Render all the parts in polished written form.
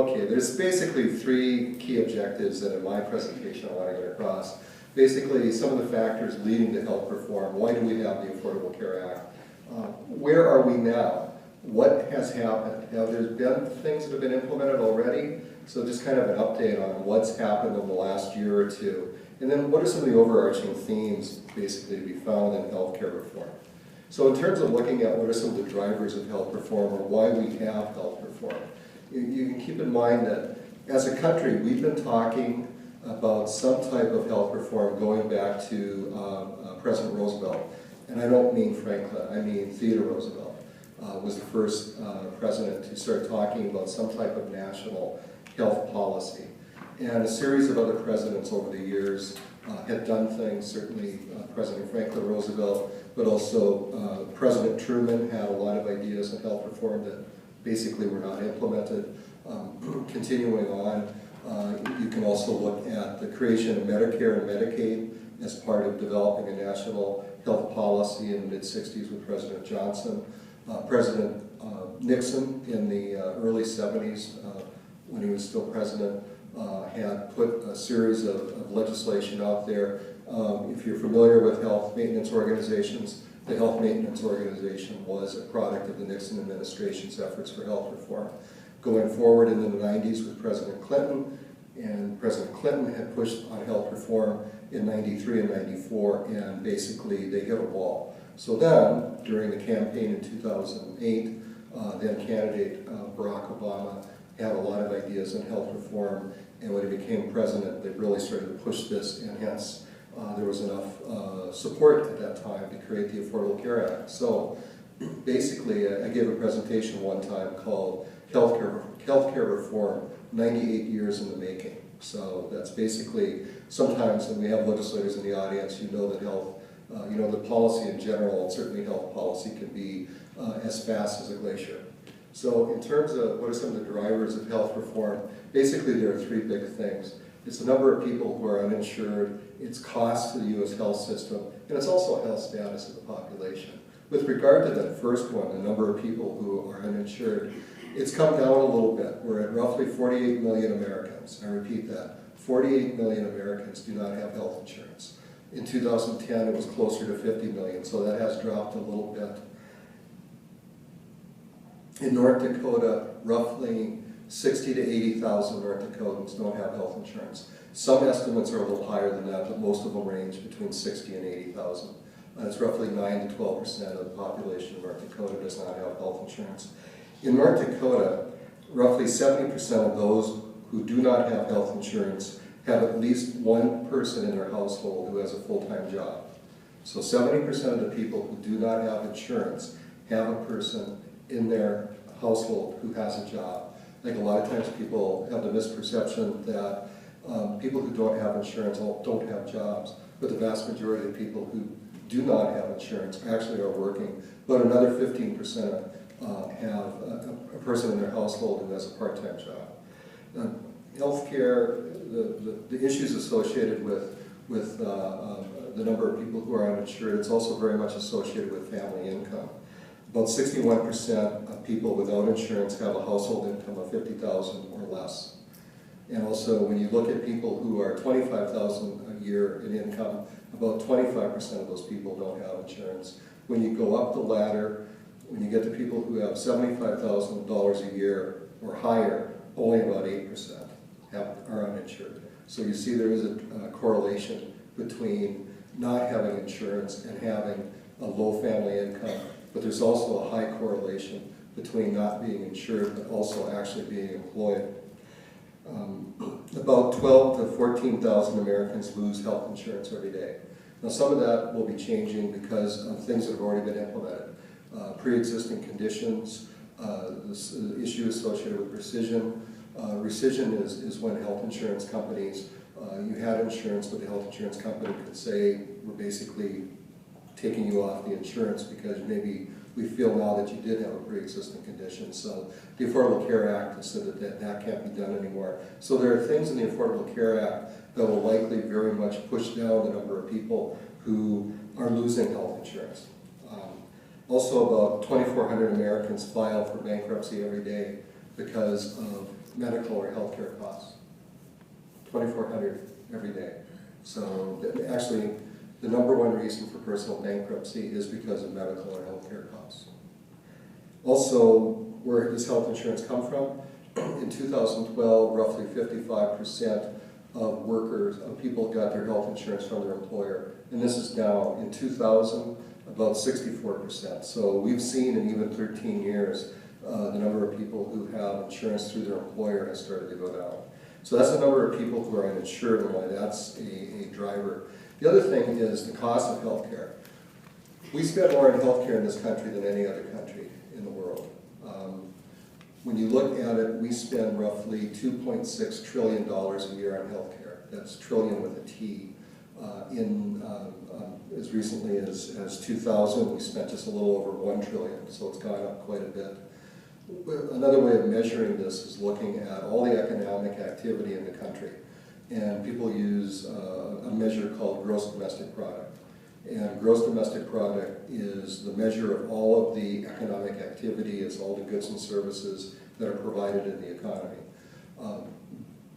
Okay, there's basically three key objectives that in my presentation I want to get across. Basically, some of the factors leading to health reform. Why do we have the Affordable Care Act? Where are we now? What has happened? Have there been things that have been implemented already? So just kind of an update on what's happened in the last year or two. And then what are some of the overarching themes basically to be found in healthcare reform? So in terms of looking at what are some of the drivers of health reform or why we have health reform, you can keep in mind that as a country we've been talking about some type of health reform going back to President Roosevelt. And I don't mean Franklin, I mean Theodore Roosevelt was the first president to start talking about some type of national health policy. And a series of other presidents over the years had done things, certainly President Franklin Roosevelt, but also President Truman had a lot of ideas on health reform that basically were not implemented. Continuing on, you can also look at the creation of Medicare and Medicaid as part of developing a national health policy in the mid-60s with President Johnson. President Nixon in the early 70s, when he was still president, had put a series of legislation out there. If you're familiar with health maintenance organizations, the Health Maintenance Organization was a product of the Nixon administration's efforts for health reform. Going forward into the 90s with President Clinton, and President Clinton had pushed on health reform in 93 and 94, and basically they hit a wall. So then, during the campaign in 2008, then candidate Barack Obama had a lot of ideas on health reform, and when he became president, they really started to push this, and hence there was enough support at that time to create the Affordable Care Act. So basically, I gave a presentation one time called Healthcare Reform, 98 Years in the Making. So that's basically, sometimes when we have legislators in the audience, you know that health, the policy in general, and certainly health policy, can be as fast as a glacier. So in terms of what are some of the drivers of health reform, basically there are three big things. It's the number of people who are uninsured, it's cost to the U.S. health system, and it's also health status of the population. With regard to that first one, the number of people who are uninsured, it's come down a little bit. We're at roughly 48 million Americans. I repeat that, 48 million Americans do not have health insurance. In 2010, it was closer to 50 million, so that has dropped a little bit. In North Dakota, roughly 60 to 80,000 North Dakotans don't have health insurance. Some estimates are a little higher than that, but most of them range between 60 and 80,000. It's roughly 9 to 12% of the population of North Dakota does not have health insurance. In North Dakota, roughly 70% of those who do not have health insurance have at least one person in their household who has a full-time job. So 70% of the people who do not have insurance have a person in their household who has a job. I think a lot of times people have the misperception that people who don't have insurance don't have jobs, but the vast majority of people who do not have insurance actually are working, but another 15% have a person in their household who has a part-time job. Healthcare, the issues associated with the number of people who are uninsured, it's also very much associated with family income. About 61% of people without insurance have a household income of $50,000 or less. And also, when you look at people who are $25,000 a year in income, about 25% of those people don't have insurance. When you go up the ladder, when you get to people who have $75,000 a year or higher, only about 8% are uninsured. So you see there is a correlation between not having insurance and having a low family income, but there's also a high correlation between not being insured but also actually being employed. About 12 to 14,000 Americans lose health insurance every day. Now some of that will be changing because of things that have already been implemented. Pre-existing conditions, the issue associated with rescission. Rescission is when health insurance companies, you had insurance, but the health insurance company could say, we're basically taking you off the insurance because maybe we feel now that you did have a pre-existing condition. So the Affordable Care Act has said that can't be done anymore. So there are things in the Affordable Care Act that will likely very much push down the number of people who are losing health insurance. Also, about 2,400 Americans file for bankruptcy every day because of medical or healthcare costs. 2,400 every day. So actually, the number one reason for personal bankruptcy is because of medical or healthcare costs. Also, where does health insurance come from? In 2012, roughly 55% of people got their health insurance from their employer, and this is down. In 2000, about 64%. So we've seen in even 13 years, the number of people who have insurance through their employer has started to go down. So that's the number of people who are uninsured, and why that's a driver. The other thing is the cost of healthcare. We spend more on healthcare in this country than any other country in the world. When you look at it, we spend roughly $2.6 trillion a year on healthcare. That's trillion with a T. As recently as 2000, we spent just a little over $1 trillion, so it's gone up quite a bit. Another way of measuring this is looking at all the economic activity in the country. And people use a measure called gross domestic product. And gross domestic product is the measure of all of the economic activity, is all the goods and services that are provided in the economy.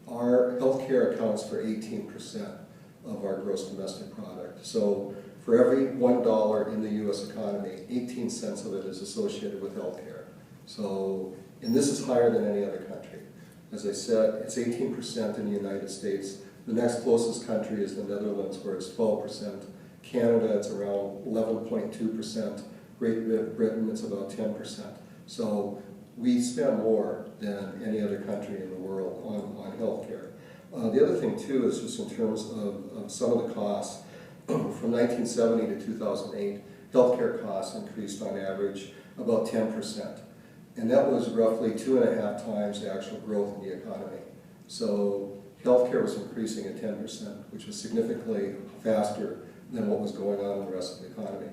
Our healthcare accounts for 18% of our gross domestic product. So for every $1 in the US economy, 18 cents of it is associated with healthcare. So, and this is higher than any other country. As I said, it's 18% in the United States. The next closest country is the Netherlands, where it's 12%. Canada, it's around 11.2%. Great Britain, it's about 10%. So we spend more than any other country in the world on healthcare. The other thing, too, is just in terms of some of the costs. From 1970 to 2008, healthcare costs increased on average about 10%. And that was roughly 2.5 times the actual growth in the economy. So healthcare was increasing at 10%, which was significantly faster than what was going on in the rest of the economy.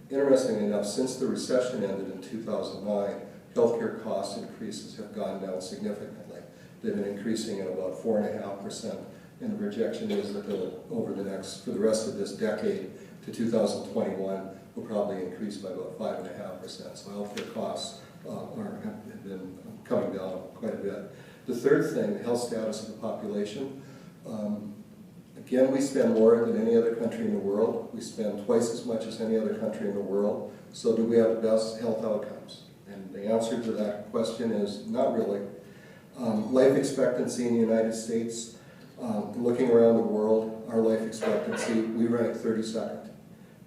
Interestingly enough, since the recession ended in 2009, healthcare cost increases have gone down significantly. They've been increasing at about 4.5%, and the projection is that for the rest of this decade to 2021, will probably increase by about 5.5%. So healthcare costs have been coming down quite a bit. The third thing, the health status of the population. Again, we spend more than any other country in the world. We spend twice as much as any other country in the world. So do we have the best health outcomes? And the answer to that question is not really. Life expectancy in the United States, looking around the world, our life expectancy, we rank 32nd.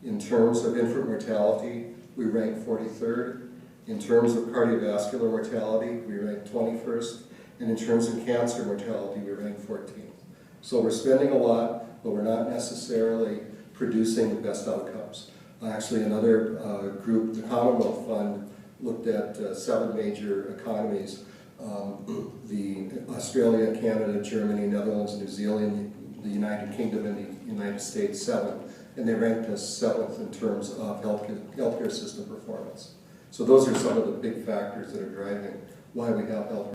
In terms of infant mortality, we rank 43rd. In terms of cardiovascular mortality, we rank 21st. And in terms of cancer mortality, we rank 14th. So we're spending a lot, but we're not necessarily producing the best outcomes. Actually, another group, the Commonwealth Fund, looked at 7 major economies, the Australia, Canada, Germany, Netherlands, New Zealand, the United Kingdom, and the United States, 7. And they ranked us 7th in terms of healthcare system performance. So those are some of the big factors that are driving why we have health